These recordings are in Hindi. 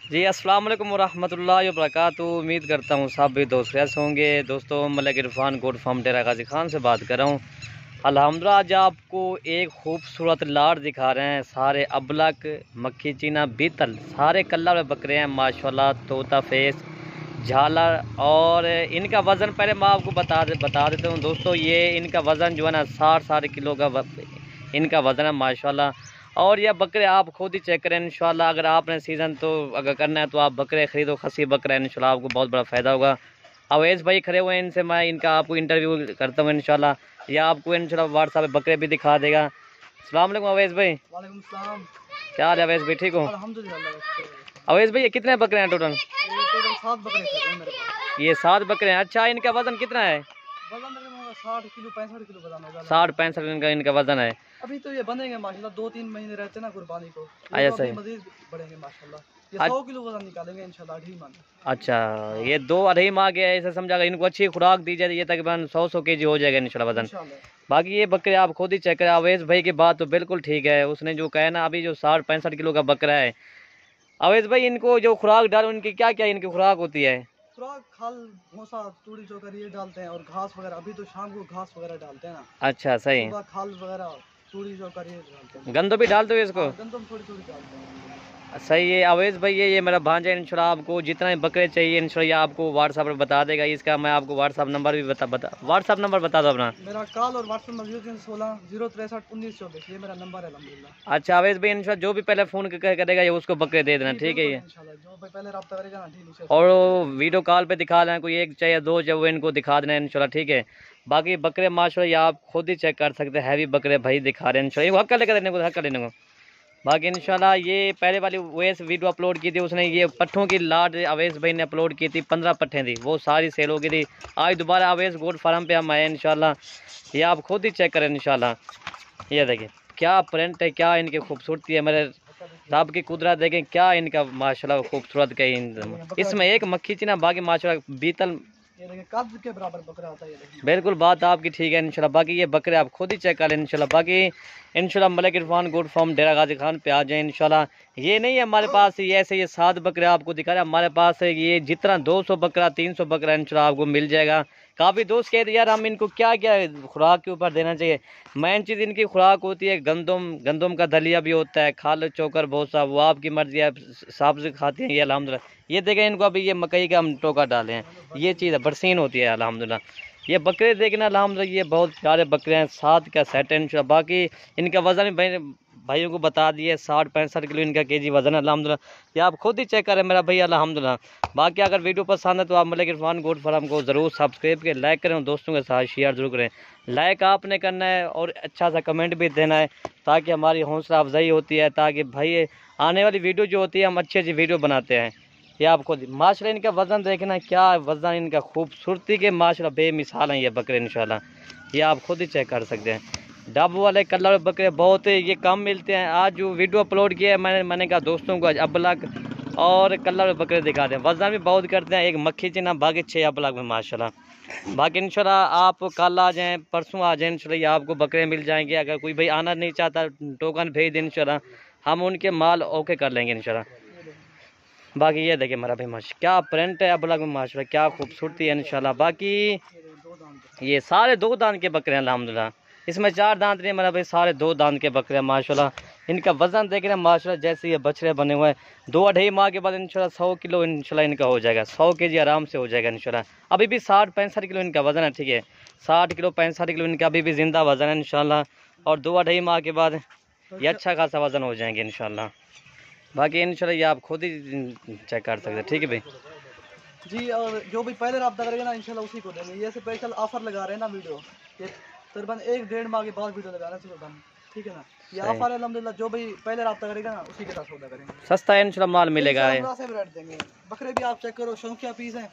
जी अस्सलाम वालेकुम वरहमतुल्लाहि वबरकातुहू। उम्मीद करता हूँ सब भी दोस्त कैसे होंगे। दोस्तों मलिक इरफान गोट फार्म डेरा गाजी खान से बात कर रहा हूँ। अल्हम्दुलिल्लाह आज आपको एक खूबसूरत लाट दिखा रहे हैं। सारे अबलक, मक्खी चीना, बीतल सारे कलर में बकरे हैं माशाल्लाह। तोता फेस, झालर। और इनका वज़न पहले मैं आपको बता देता हूँ दोस्तों। ये इनका वज़न जो है ना 60 किलो का इनका वज़न है माशाल्लाह। और यह बकरे आप खुद ही चेक करें इंशाल्लाह। अगर आपने सीज़न तो अगर करना है तो आप बकरे ख़रीदो, खसी बकरा इंशाल्लाह आपको बहुत बड़ा फ़ायदा होगा। अवैस भाई खड़े हुए हैं, इनसे मैं इनका आपको इंटरव्यू करता हूँ इंशाल्लाह। या आपको इंशाल्लाह व्हाट्सएप पे बकरे भी दिखा देगा। अस्सलाम वालेकुम अवैस भाई। वालेकुम सलाम। क्या हाल है अवैस भाई, ठीक हो? अल्हम्दुलिल्लाह। अवैस भाई ये कितने बकरे हैं टोटल? ये टोटल 7 बकरे खरीदे हैं मेरे पास। ये 7 बकरे हैं। अच्छा, इनका वज़न कितना है? वजन तकरीबन होगा 60 किलो 65 किलो वजन होगा। 60-65 इनका वज़न है। अभी तो ये बनेंगे माशाल्लाह, 2-3 महीने रहते हैं ना कुर्बानी को, ये अच्छा तो अभी सही। मजीद बढ़ेंगे माशाल्लाह। ये 100 किलो वजन निकालेंगे इंशाल्लाह, ढी मान। अच्छा, हाँ ये 2 अढ़ाई माह के ऐसे समझा, अगर इनको अच्छी खुराक दी जाए तो ये तकरीबन 100 केजी हो जाएगा इंशाल्लाह वज़न। इंशाल्लाह। बाकी ये बकरे आप खुद ही चेक करें। अवैस भाई की बात तो बिल्कुल ठीक है, उसने जो कहा ना अभी जो 60-65 किलो का बकरा है। अवैस भाई इनको जो खुराक डालो, इनकी क्या क्या इनकी खुराक होती है? खुराक खल भूसा तूड़ी चोकर ये डालते हैं, और घास वगैरह। अभी तो शाम को घास वगैरह डालते हैं ना, अच्छा सही। सुबह खल वगैरह तूड़ी चोकर ये डालते हैं। गंदो भी डालते हो इसको? हाँ, गंदम थोड़ी थोड़ी डालते हैं। सही है अवैस भाई। ये मेरा भांजा है इंशाल्लाह। आपको जितना भी बकरे चाहिए इंशाल्लाह आपको व्हाट्सएप पर बता देगा। इसका मैं आपको व्हाट्सएप नंबर भी व्हाट्सएप नंबर बता दो अपना। मेरा कॉल और व्हाट्सएप नंबर 0316 063 1924, ये मेरा नंबर है अल्हम्दुलिल्लाह। अच्छा अवैस भाई, इंशाल्लाह जो भी पहले फ़ोन करेगा ये उसको बकरे दे देना, जी ठीक है बिल्कुल ये। इंशाल्लाह, जो भाई पहले रब्ता करेगा ना, ठीक नीचे और फोन कर देगा। वीडियो कॉल पे दिखा दें, कोई एक चाहिए दो चाहिए वो इनको दिखा देना इंशाल्लाह, ठीक है। बाकी बकरे माशाल्लाह ये आप खुद ही चेक कर सकते हैं। हैवी बकरे भाई दिखा रहे हैं इंशाल्लाह। इनको हक्का लेकर देने को, हक्का लेने को। बाकी इंशाल्लाह ये पहले वाली वैस वीडियो अपलोड की थी उसने, ये पट्ठों की लाट अवैस भाई ने अपलोड की थी। 15 पट्ठें थी, वो सारी सेल हो गई थी। आज दोबारा अवैस गोट फार्म पे हम आए इंशाल्लाह। ये आप खुद ही चेक करें इंशाल्लाह। ये देखिए क्या प्रिंट है, क्या इनकी खूबसूरती है। मेरे रब की कुदरत देखें क्या इनका माशाल्लाह खूबसूरत का इसमें एक मक्खी थी ना, बाकी माशाल्लाह बीतल। ये देखिए कद के बराबर बकरा आता है, ये देखिए। बिल्कुल बात आपकी ठीक है इंशाल्लाह। बाकी ये बकरे आप खुद ही चेक करें इंशाल्लाह। बाकी इंशाल्लाह मलिक इरफान गोट फार्म डेरा गाजी खान पे आ जाए इंशाल्लाह। ये नहीं है हमारे पास ये ऐसे ये 7 बकरे आपको दिखा रहे हैं। हमारे पास है ये जितना 200 बकरा 300 बकरा इंशाल्लाह आपको मिल जाएगा। काफ़ी दोस्त कहते यार हम इनको क्या क्या खुराक के ऊपर देना चाहिए। मेन चीज़ इनकी खुराक होती है गंदम का दलिया भी होता है, खाल चोकर भोसा, वो आपकी मर्जी है। सब्ज़ खाते हैं ये अल्हम्दुलिल्लाह। ये देखें इनको अभी ये मकई का हम टोका डाले हैं, ये चीज़ है बरसीन होती है अल्हम्दुलिल्लाह। ये बकरे देखना अल्हम्दुलिल्लाह, ये बहुत प्यारे बकरे हैं। 7 का सेट है इंशाल्लाह। बाकी इनका वज़न भी भाइयों को बता दिए, 60-65 किलो इनका केजी वज़न है अल्हम्दुलिल्लाह। ये आप खुद ही चेक करें मेरा भैया अल्हम्दुलिल्लाह। बाकी अगर वीडियो पसंद है तो आप मलिक इरफान गोट फार्म को ज़रूर सब्सक्राइब करें, लाइक करें और दोस्तों के साथ शेयर ज़रूर करें। लाइक आपने करना है और अच्छा सा कमेंट भी देना है, ताकि हमारी हौसला अफजाई होती है, ताकि भाई आने वाली वीडियो जो होती है हम अच्छी अच्छी वीडियो बनाते हैं। ये आप खुद माशाल्लाह इनका वज़न देखना, क्या वज़न इनका खूबसूरती के माशाल्लाह बेमिसाल हैं ये बकरे इंशाल्लाह। ये आप खुद ही चेक कर सकते हैं। डब वाले कलर बकरे बहुत ये कम मिलते हैं। आज जो वीडियो अपलोड किया है मैंने कहा दोस्तों को अबलक और कलर बकरे दिखा दें। वज़न भी बहुत करते हैं। एक मक्खी चीना बाकी 6 अबलक में माशाल्लाह। बाकी इंशाल्लाह आप कल आ जाएँ, परसों आ जाएँ इंशाल्लाह, ये आपको बकरे मिल जाएंगे। अगर कोई भाई आना नहीं चाहता टोकन भेज दें इंशाल्लाह, हम उनके माल ओके कर लेंगे इंशाल्लाह। बाकी ये देखिए मेरा भाई माशा क्या प्रिंट है अबलग में माशाल्लाह, क्या खूबसूरती है इंशाल्लाह। बाकी ये सारे 2 दांत के बकरे हैं अल्हम्दुलिल्लाह। इसमें 4 दांत नहीं मेरा भाई, सारे 2 दांत के बकरे हैं माशाल्लाह। इनका वज़न देख रहे हैं माशाल्लाह, जैसे ये बछड़े बने हुए हैं। 2 अढ़ाई माह के बाद इंशाल्लाह 100 किलो इंशाल्लाह इनका हो जाएगा। 100 केजी आराम से हो जाएगा इंशाल्लाह। अभी भी 60-65 किलो इनका वज़न है, ठीक है। 60 किलो 65 किलो इनका अभी भी ज़िंदा वज़न है इंशाल्लाह। और 2 अढ़ाई माह के बाद ये अच्छा खासा वज़न हो जाएंगे इंशाल्लाह। बाकी इंशाल्लाह ये आप खुद ही चेक कर सकते हैं, ठीक है भाई। जी, और जो भी पहले रब्ता करेगा ना इंशाल्लाह उसी को देंगे। ये स्पेशल ऑफर लगा रहे हैं ना वीडियो, ये तकरीबन 1-1.5 माह के बाद वीडियो लगाना सिर्फ हम, ठीक है ना। ये सही। ऑफर है अल्हम्दुलिल्लाह, जो भी पहले रब्ता करेगा ना उसी के साथ सौदा करेंगे। सस्ता है इंशाल्लाह माल मिलेगा। इंशाल्लाह से रेट देंगे। बकरे भी आप चेक करो, शौकिया पीस हैं,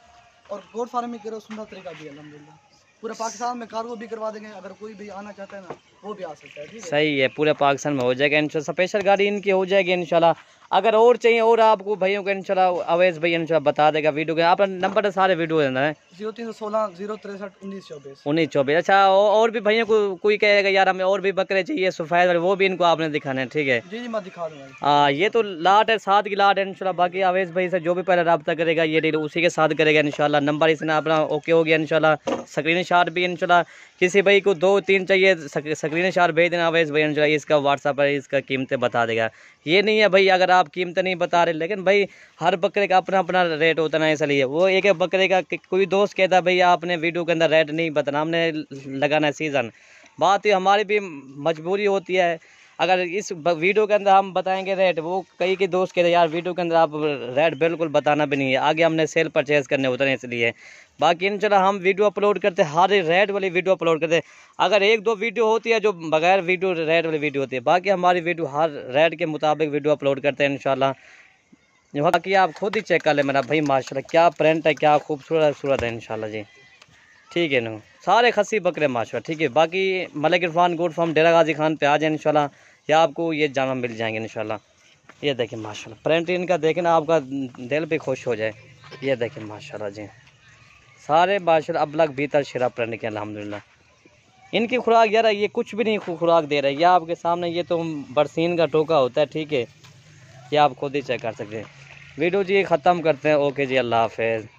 और गोट फार्मिंग करो, सुंदर तरीका भी है अल्हम्दुलिल्लाह। पूरे पाकिस्तान में कार्गो भी करवा देंगे। अगर कोई भी आना चाहता है ना वो भी आ सकता है, ठीक है। सही है, पूरे पाकिस्तान में हो जाएगा इंशाल्लाह। स्पेशल गाड़ी इनकी हो जाएगी इंशाल्लाह। अगर और चाहिए और आपको भाइयों को इंशाल्लाह अवैस भाई इंशाल्लाह बता देगा वीडियो के। आपका नंबर तो सारे वीडियो देना है 0316 063 1924। 1924। अच्छा और भी भाइयों को कोई कहेगा यार हमें और भी बकरे चाहिए सफ़ेद वाले, वो भी इनको आपने दिखाना है, ठीक है। जी जी मैं दिखा दूंगा। हाँ ये तो लाट है, 7 की लाट है इंशाल्लाह। बाकी अवैस भाई से जो भी पहले रब्ता करेगा ये डील उसी के साथ करेगा इंशाल्लाह। नंबर इसने अपना ओके हो गया इंशाल्लाह। स्क्रीन शॉट भी इंशाल्लाह किसी भाई को 2-3 चाहिए स्क्रीन शॉट भेज देना अवैस भाई इंशाल्लाह। इसका व्हाट्सअप है, इसका कीमतें बता देगा। ये नहीं है भाई अगर आप कीमतें नहीं बता रहे, लेकिन भाई हर बकरे का अपना अपना रेट होता ना, इसलिए वो एक एक बकरे का कोई दोस्त कहता है भाई आपने वीडियो के अंदर रेट नहीं बताना, हमने लगाना है सीज़न। बात ये हमारी भी मजबूरी होती है, अगर इस वीडियो के अंदर हम बताएंगे रेट, वो कई के दोस्त कहते हैं यार वीडियो के अंदर आप रेट बिल्कुल बताना भी नहीं है, आगे हमने सेल परचेज़ करने होते हैं इसलिए। बाकी इंशाल्लाह हम वीडियो अपलोड करते हैं, हर रेट वाली वीडियो अपलोड करते हैं। अगर 1-2 वीडियो होती है जो बगैर वीडियो रेट वाली वीडियो होती है, बाकी हमारी वीडियो हर रेट के मुताबिक वीडियो अपलोड करते हैं इंशाल्लाह। बाकी आप खुद ही चेक कर ले मेरा भाई, माशाल्लाह क्या प्रिंट है, क्या खूबसूरत है इंशाल्लाह जी, ठीक है ना। सारे खस्सी बकरे माशाल्लाह, ठीक है। बाकी मलिक इरफान गोट फार्म डेरा गाजी खान पे आ जाए इंशाल्लाह, या आपको ये जानवर मिल जाएंगे इंशाल्लाह। ये देखें माशाल्लाह प्रिंट इनका देखें ना, आपका दिल भी खुश हो जाए। ये देखें माशाल्लाह जी, सारे माशाल्लाह अबलग भीतर शिरा प्रिंट के अल्हम्दुलिल्लाह। इनकी खुराक यार ये कुछ भी नहीं खुराक दे रहा है, यह आपके सामने ये तो बरसीन का टोका होता है, ठीक है। ये आप खुद ही चेक कर सकते हैं। वीडियो जी ख़त्म करते हैं, ओके जी, अल्लाह हाफिज़।